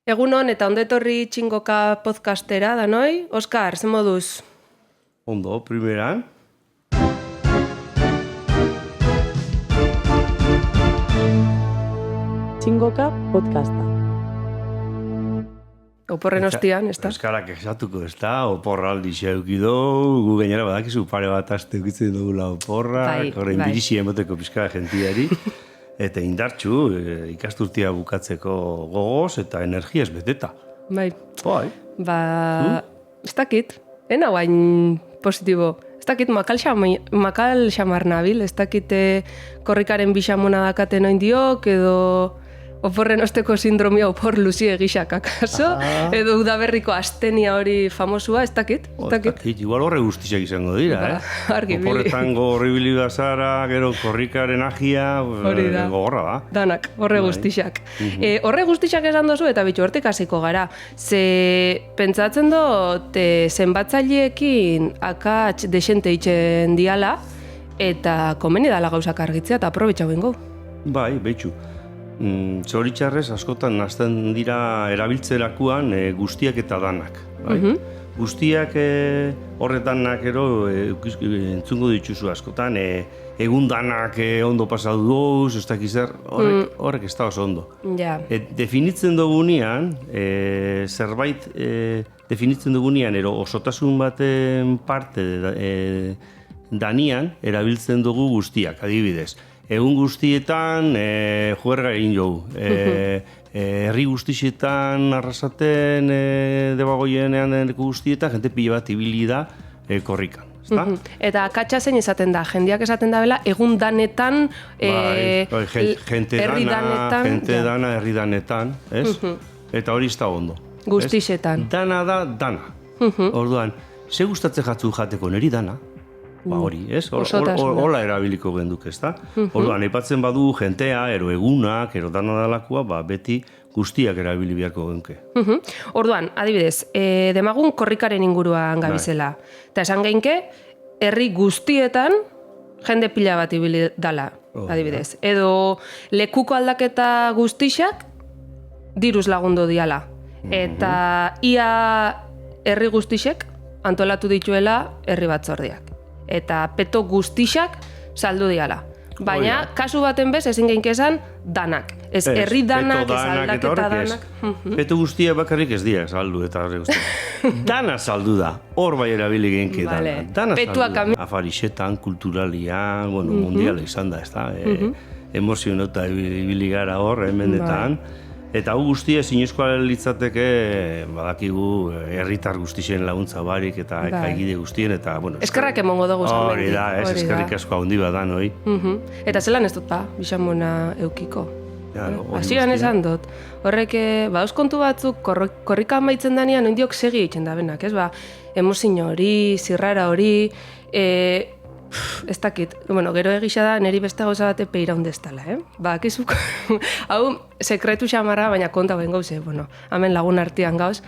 Egunon eta ondetorri txingoka podcastera, danoi? Oskar, ze moduz? Ondo, primeran. Txingoka podcasta. Oporren ostian, ez da? Euskarak esatuko, ez da? Oporraldi xeukido, gu gainera badakizu pare bat aste ukitzen dugula oporra, horrein dirisi emoteko pizkara gentiari, eta indartxu, ikasturtia bukatzeko gogoz eta energiaz beteta. Bai. Bai. Ba, ez dakit, ena guain positibo. Ez dakit makal xamar nabil, ez dakit korrikaren bixamona dakaten oin diok, edo oporren osteko sindromia opor luzie egixak akaso, edo udaberriko astenia hori famosua, ez dakit? Igual horre guztiak izango dira, Argi, Oporretan gorribili bazara, gero korrikaren agia, gogorra da. Danak, horre guztixak. Horre guztixak esan dozu eta bitxu hortik hasiko gara. Ze pentsatzen dut zenbatzaileekin akats desente itxen diala eta komeni dala gauzak argitzea eta aprobetxau ingo. Bai, betxu. Zoritxarrez askotan nazten dira erabiltzerakuan guztiak eta danak. Bai? Guztiak horretanak entzungo dituzu askotan, egun danak ondo pasatu doz, ez dakiz horrek ez da oso ondo. Ja. Definitzen dugunean, zerbait definitzen dugunean, osotasun baten parte danian erabiltzen dugu guztiak, adibidez. Egun guztietan juerga egin jogu. Herri guztietan arrasaten debagoienean leku guztietan, jente pila bat ibili da korrikan. Eta akatsa zein esaten da, jendeak esaten da bela, egun danetan, herri danetan. Jente dana, herri danetan, ez? Eta hori ez da ondo. Guztixetan. Dana da, dana. Orduan, ze gustatzen jatzu jateko neri dana? Ba hori, ez? Hola erabiliko genduk, ez da? Orduan, aipatzen badu jentea, egunak, dana dalakoa, beti guztiak erabili beharko genke. Orduan, adibidez, demagun korrikaren inguruan gabizela. Eta esan geinke, herri guztietan jende pila bat ibili dala, adibidez. Edo lekuko aldaketa guztixak diruz lagundu diala. Eta ia herri guztixek antolatu dituela herri batzordiak. Eta peto guztixak saldu diala. Baina, kasu baten bez, ezin geinke esan danak. Ez herri danak, ez aldaketa danak. Peto guztia bakarrik ez dira saldu eta horre guztia. Dana saldu da, hor bai erabili geinke dana. Dana saldu da. Afarixetan, kulturalian, mundiala izan da, ez da. Emozionota ibili gara hor, hemendetan. Eta hau guztia zinezkoa litzateke, badakigu herritar guztien laguntza barik eta ekaigide guztien, eta, eskerrak emongo dugu zamendi. Hori da, eskerrik asko handi badan, hoi. Eta zelan ez dut bixamona eukiko. Hasian esan dut. Horrek, kontu batzuk, korrika amaitzen danean, oindiok segi egiten da benak, ez? Emozio hori, zirrara hori, ez dakit, gero egisa da, niri beste gauza bate peiraundeztala, Bakizuk, hau, sekretu xamarra, baina konta ben gauze, hemen lagun artean gauz.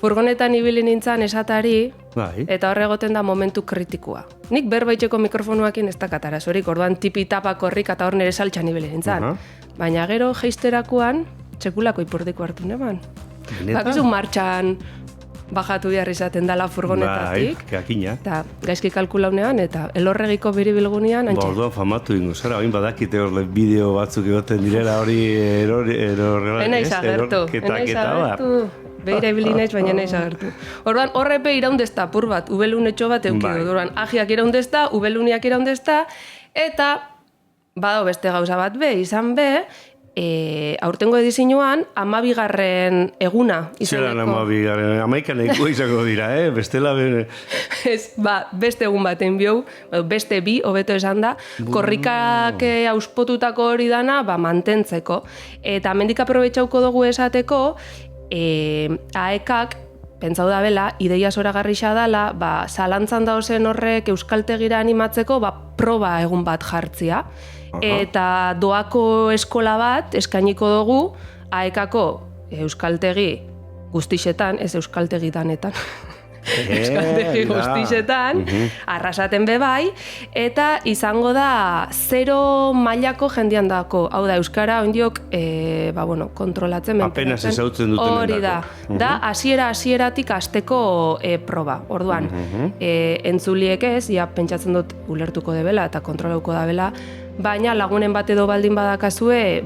Furgonetan ibili nintzen esatari, eta horre egoten da momentu kritikua. Nik berbaitxeko mikrofonuakin ez dakatara, zorik, orduan tipi-tapa korrik eta hor nire saltxan ibili nintzen. Baina gero geisterakuan, txekulako ipurdiko hartu neban. Bakizu martxan bajatu behar izaten dela furgonetatik. Kakina. Eta gaizki kalkulaunean, eta elorregiko biribilgunean, antxe. Orduan famatu ingo, zara, oin badakite hor bideo batzuk egoten direla hori Enaiz agertu. Beira ibili naiz, baina naiz agertu. Orduan, horrepe iraundezta apur bat, ubelunetxo bat eukidu. Orduan, ahiak iraundezta, ubeluniak iraundezta, eta bado beste gauza bat izan aurtengo edizinuan, 12. eguna izaneko. Zeran 12. Amaikan eko izango dira, bestela bene. Ez, beste egun baten biou, beste bi, hobeto esan da, korrikak auspotutako hori dana, mantentzeko. Eta mendik aprobetxauko dugu esateko, AEKak, pentsau da bela, ideia zoragarrixa dela, zalantzan dauzen horrek euskaltegira animatzeko, proba egun bat jartzia. Eta doako eskola bat eskainiko dugu AEKako euskaltegi guztixetan, ez euskaltegi danetan. euskaltegi guztixetan, arrasaten bebai, eta izango da 0 mailako jendian dako. Hau da, euskara ondiok, kontrolatzen. Apenas ezautzen duten endako. Hori da, da hasieratik hasteko proba. Orduan, entzuliek ez, ja pentsatzen dut ulertuko debela eta kontrolauko dabela, baina lagunen bat edo baldin badakazue,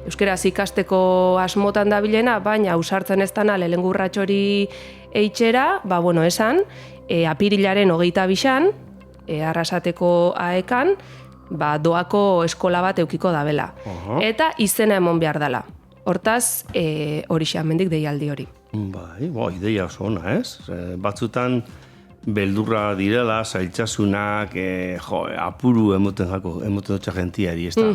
euskeraz ikasteko asmotan dabilena, baina ausartzen ez dana lehenengo urrats hori eitxera, esan, apirilaren 22an, Arrasateko aekan, doako eskola bat eukiko dabela. Eta izena emon behar dela. Hortaz, horixe hemendik deialdi hori. Ideia oso ona, ez? Batzutan, beldurra direla, zailtasunak, apuru emoten dutxa gentiari, ez da?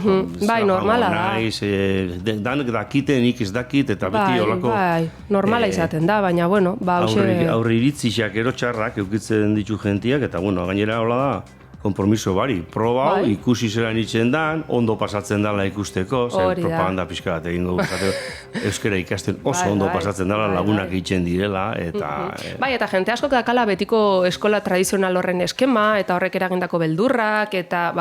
Bai, normala da. Danek dakiten, nik ez dakit, eta beti olako... Bai, normala izaten da, baina, aurre iritzixak erotxarrak eukitzen ditu gentiak, eta, gainera, hola da, konpromiso bari, proba ikusi zelan itzen dan, ondo pasatzen dela ikusteko, propaganda pixka bat egingo euskera ikasten oso ondo pasatzen dela, lagunak itzen direla, eta... Bai, eta jente asko dakala betiko eskola tradizional horren eskema, eta horrek eragindako beldurrak, eta,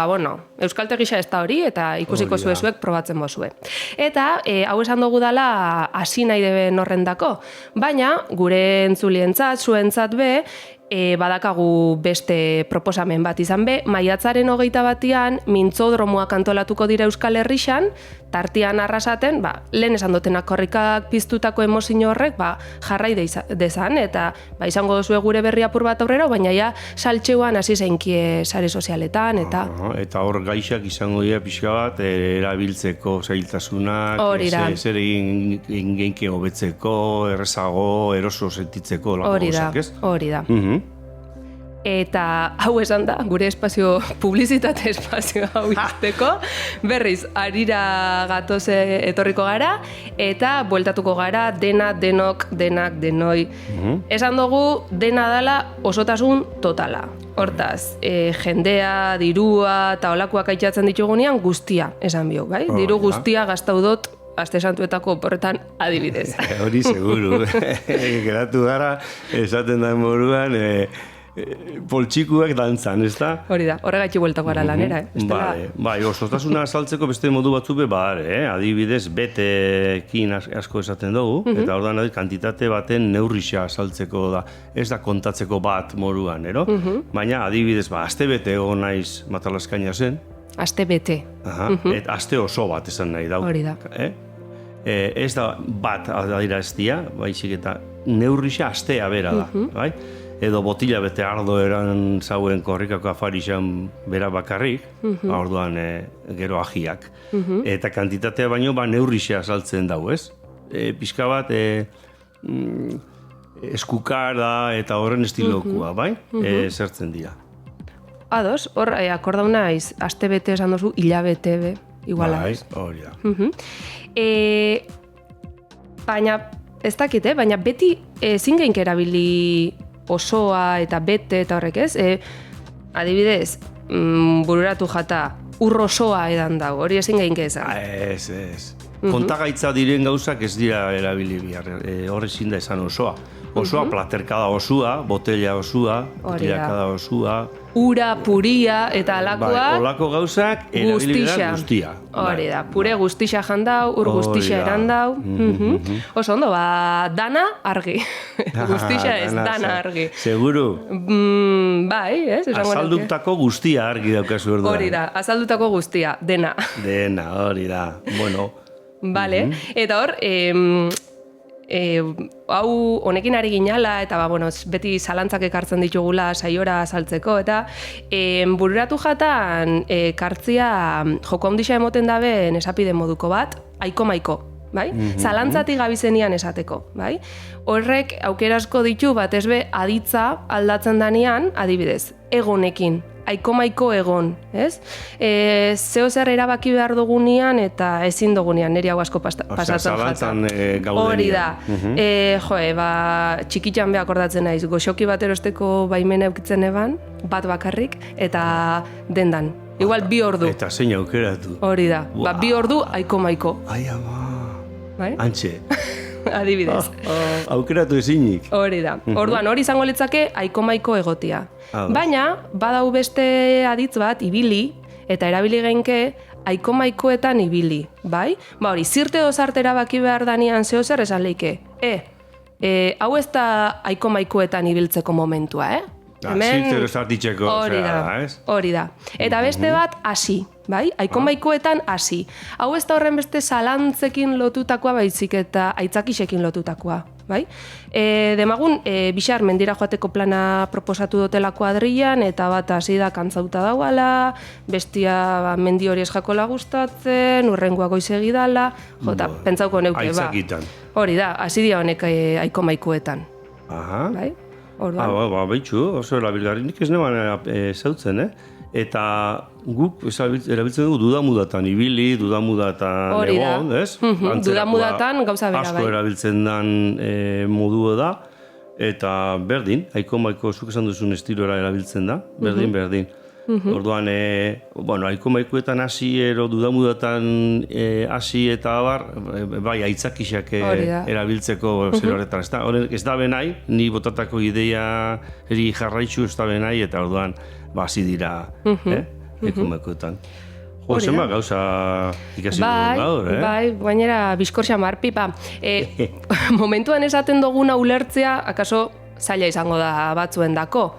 euskaltegisa ez da hori, eta ikusiko zuezuek probatzen bozue. Eta, hau esan dugu dela hasi nahi deben horrendako, baina, gure entzulientzat, zuentzat be, badakagu beste proposamen bat izan be, maiatzaren 21an mintzodromoak antolatuko dira Euskal Herrixan, tartian Arrasaten, lehen esan dutenak korrikak piztutako emozio horrek, jarrai dezan, eta izango duzue gure berri apur bat aurrera, baina ja saltxeuan hasi zeinkie sare sozialetan, eta... Eta hor gaixak izango dira pixka bat, erabiltzeko zailtasunak, zer egin geinke hobetzeko, errezago, eroso sentitzeko, lako gozak, ez? Hori da. Eta hau esan da, gure espazio, publizitate espazio hau izteko, berriz, harira gatoz etorriko gara, eta bueltatuko gara denak, denoi. Esan dugu, dena dela osotasun totala. Hortaz, jendea, dirua eta olakoak aitzatzen ditugunean guztia, esan biok, bai? Diru guztia gaztau dut Aste Santuetako oporretan adibidez. Hori seguru. Geratu gara, esaten da moruan, poltsikuak dantzan, ez da? Hori da, horregatik bueltako gara lanera, Bai, osotasuna azaltzeko beste modu batzuk adibidez, betekin asko esaten dugu, eta ordan kantitate baten neurrixa azaltzeko da, ez da kontatzeko bat moruan, ero? Baina adibidez, aste bete egon naiz Matalaskaina zen. Aste bete. Eta aste oso bat esan nahi dau. Hori da. Ez da bat adira ez dia, baizik eta neurrixa astea bera da, bai? Edo botila bete ardo eran zauen korrikako afarixan bera bakarrik, orduan gero ajiak. Eta kantitatea baino neurrixa saltzen dau, ez? Pixka bat eskukara eta horren estilokua, bai? Zertzen dira. Ados, hor akordau naiz, aste bete esan duzu, hilabete be, iguala. Bai, hori da. Baina, ez dakit, baina beti ezin geinke erabili osoa eta bete eta horrek ez. Adibidez, bururatu jata, osoa edan dago, hori ezin geinke ezan. Ez. Kontagaitza diren gauzak ez dira erabili bihar, horre ezin da esan osoa. Osoa, platerkada osua, botella osua, botellakada osua. Ura, puria eta alakoa. Olako gauzak erabili bihar guztia. Hori da, pure guztia jandau, ur guztia erandau. Oso ondo, dana argi. Guztia ez, dana argi. Seguru? Bai, ez? Azaldutako guztia argi daukazu erduan. Hori da, azaldutako guztia, dena. Dena, hori da, bueno. Vale, eta hor, hau honekin ari ginala, eta beti zalantzak ekartzen ditugula saiora azaltzeko, eta bururatu jatan kartzia joko handixa emoten daben esapide moduko bat, aiko-maiko. Bai? Zalantzatik gabizenian esateko, bai? Horrek aukerazko ditu batez be aditza aldatzen danean, adibidez, egonekin, aiko-maiko egon, ez? Zeo zer erabaki behar dugunean eta ezin dugunean, niri hau asko pasatzen zalantzan gaudenian. Hori da. Txikitxan be akordatzen naiz, goxoki bat erosteko baimena eukitzen eban, bat bakarrik, eta dendan. Igual 2 ordu. Eta zein aukeratu. Hori da. 2 ordu aiko-maiko. Ai, ama. Bai? Antxe. adibidez. Aukeratu ezinik. Hori da. Orduan, hori izango litzake aiko-maiko egotia. Baina, badau beste aditz bat, ibili, eta erabili genke, aiko-maikoetan ibili, bai? Ba hori, zirte dozarte erabaki behar danian zehozer esan leike. Hau ez da aiko-maikoetan ibiltzeko momentua, Zirte dozartitzeko, hori da. Eta beste bat, hasi, bai? Aiko-maikoetan hasi. Hau ez da horren beste zalantzekin lotutakoa baizik eta aitzakisekin lotutakoa, bai? Demagun, bixar mendira joateko plana proposatu dutela kuadrilan, eta bat hasi da kantzauta dauala, bestia mendi hori eskakola gustatzen, urrengoa goizegi dala, jota, pentsauko neuke, aitzakitan. Hori da, hasi dia honek aiko-maikoetan. Bai? Behitxu, oso erabilgarrinik ez neban zautzen, Eta guk erabiltzen dugu dudamudatan ibili, dudamudatan egon, ez? Dudamudatan gauza bera, bai. Asko erabiltzen den modua da, eta berdin, aiko-maiko, zuk esan duzun estilora erabiltzen da, berdin. Orduan, aiko-maikoetan hasi ero dudamudatan hasi eta abar, bai, aitzakisak erabiltzeko zer horretan. Ez da benai, ni botatako ideia eri jarraitzu ez da benai, eta orduan, hasi dira, aiko-maikoetan. Zema gauza ikasi dugu gaur, Bai, bainera, bizkorxa marpipa. Momentuan esaten duguna ulertzea, akaso, zaila izango da batzuen dako.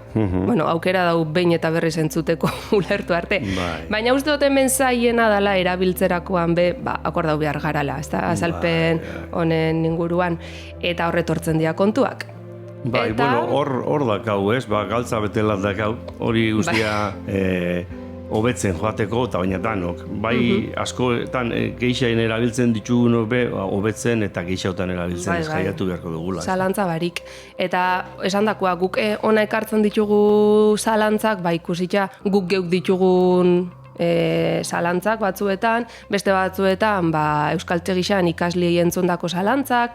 Aukera dau behin eta berriz entzuteko ulertu arte. Baina uste dut hemen zaiena dela erabiltzerakoan akordau behar garala, azalpen honen inguruan, eta horretortzen dira kontuak. Hor dakau, galtza betelat dakau, hori guztia hobetzen joateko, eta baina danok. Bai, askoetan geixain erabiltzen ditugunok hobetzen eta geixautan erabiltzen jaiatu beharko dugula. Zalantza barik. Eta esan dakoa, guk ona ekartzen ditugu zalantzak, ikusitza guk geuk ditugun zalantzak batzuetan, beste batzuetan euskaltze gixan ikasliei entzundako zalantzak,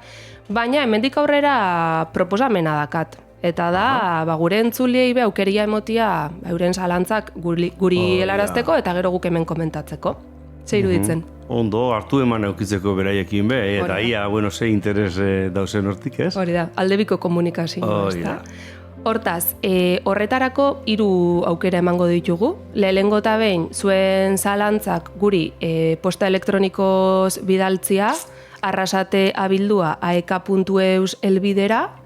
baina hemendik aurrera proposamena dakat. Eta da, gure entzuliei aukeria emotia euren zalantzak guri helarazteko eta gero guk hemen komentatzeko. Ze iruditzen? Ondo, hartu eman eukitzeko beraiekin eta ia, ze interes dauzen hortik, ez? Hori da, aldebiko komunikazioa, ez da? Hortaz, horretarako 3 aukera emango ditugu. Lehenengo eta behin, zuen zalantzak guri posta elektronikoz bidaltzia, arrasate abildua aeka.eus elbidera.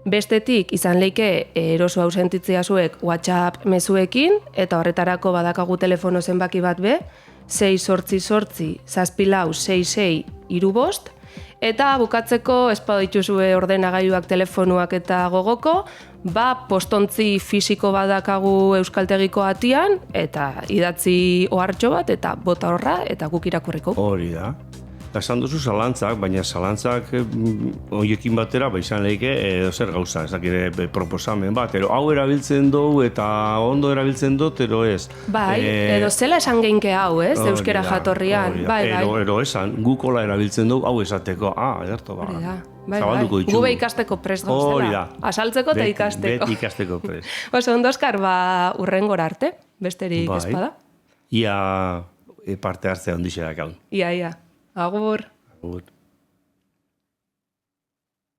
Bestetik, izan leike eroso hau sentitzea zuek WhatsApp mezuekin, eta horretarako badakagu telefono zenbaki bat 688 zazpilau 6635, eta bukatzeko espada dituzue ordenagailuak, telefonuak eta gogoko, postontzi fisiko badakagu euskaltegiko atian, eta idatzi ohartxo bat, eta bota horra, eta guk irakurriko. Hori da. Esan duzu zalantzak, baina zalantzak horiekin batera, izan lehike, zer gauza, ez dakire proposamen bat, hau erabiltzen dugu eta ondo erabiltzen dut, ez. Bai, edo zela esan geinke hau, ez, euskera jatorrian. Ero esan, gukola erabiltzen dugu, hau esateko, ederto, zabalduko ditugu. Gube ikasteko prest gauzela. Asaltzeko eta ikasteko. Beti ikasteko prest. Ondo, Oskar, urrengora arte, besterik espada. Ia parte hartzea ondixerak hau. Ia. Agur.